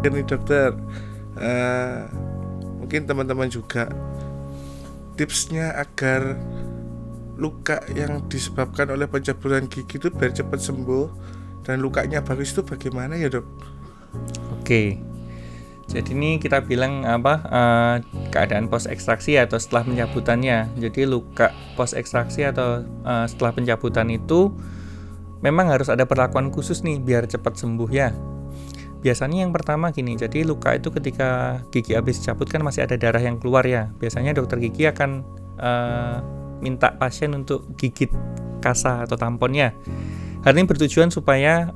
terakhir nih dokter, mungkin teman-teman juga tipsnya agar luka yang disebabkan oleh pencabulan gigi itu biar cepat sembuh dan lukanya bagus itu bagaimana ya dok? Oke, jadi ini kita bilang keadaan post ekstraksi atau setelah pencabutannya. Jadi luka post ekstraksi atau setelah pencabutan itu memang harus ada perlakuan khusus nih biar cepat sembuh ya. Biasanya yang pertama gini, jadi luka itu ketika gigi habis dicabut kan masih ada darah yang keluar ya. Biasanya dokter gigi akan minta pasien untuk gigit kasa atau tamponnya. Hal ini bertujuan supaya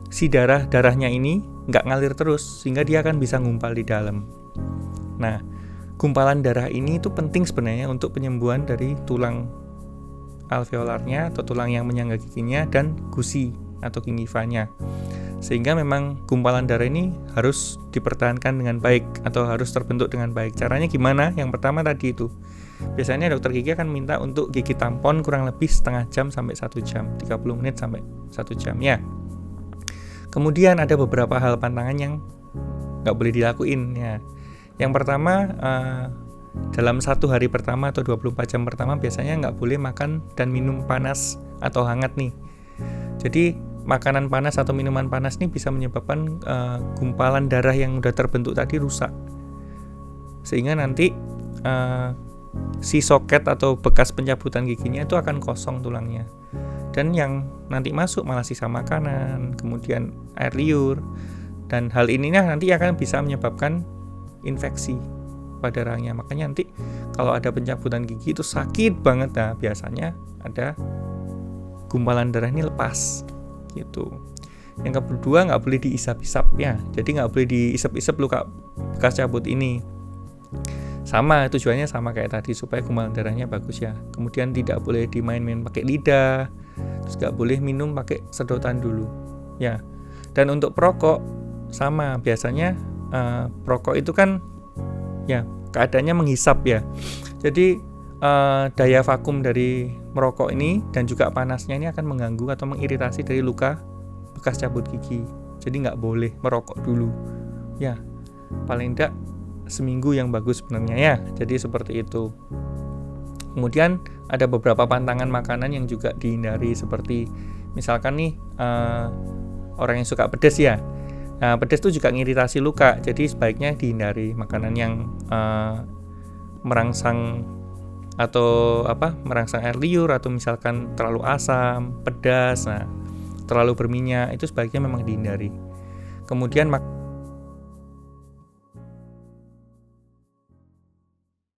si darahnya ini nggak ngalir terus, sehingga dia akan bisa ngumpal di dalam. Nah, gumpalan darah ini itu penting sebenarnya untuk penyembuhan dari tulang alveolarnya atau tulang yang menyangga giginya dan gusi atau gingivanya. Sehingga memang gumpalan darah ini harus dipertahankan dengan baik atau harus terbentuk dengan baik. Caranya gimana? Yang pertama tadi itu, biasanya dokter gigi akan minta untuk gigi tampon kurang lebih setengah jam sampai 1 jam, 30 menit sampai 1 jam ya. Kemudian ada beberapa hal pantangan yang nggak boleh dilakuin ya. Yang pertama, dalam 1 hari pertama atau 24 jam pertama biasanya nggak boleh makan dan minum panas atau hangat nih. Jadi makanan panas atau minuman panas ini bisa menyebabkan gumpalan darah yang udah terbentuk tadi rusak, sehingga nanti si soket atau bekas pencabutan giginya itu akan kosong tulangnya, dan yang nanti masuk malah sisa makanan, kemudian air liur, dan hal ini nanti akan bisa menyebabkan infeksi pada rahangnya. Makanya nanti kalau ada pencabutan gigi itu sakit banget, nah biasanya ada gumpalan darah ini lepas gitu. Yang kedua, nggak boleh diisap-isap ya. Jadi nggak boleh diisap-isap luka bekas cabut ini. Sama, tujuannya sama kayak tadi, supaya gumpalan darahnya bagus ya. Kemudian tidak boleh dimain-main pakai lidah. Terus nggak boleh minum pakai sedotan dulu ya. Dan untuk perokok sama, biasanya perokok itu kan ya keadaannya menghisap ya. Jadi daya vakum dari merokok ini dan juga panasnya ini akan mengganggu atau mengiritasi dari luka bekas cabut gigi. Jadi nggak boleh merokok dulu ya, paling tidak seminggu yang bagus sebenarnya ya. Jadi seperti itu. Kemudian ada beberapa pantangan makanan yang juga dihindari, seperti misalkan nih orang yang suka pedas ya. Nah, pedas itu juga mengiritasi luka, jadi sebaiknya dihindari makanan yang merangsang air liur, atau misalkan terlalu asam, pedas, terlalu berminyak, itu sebaiknya memang dihindari. Kemudian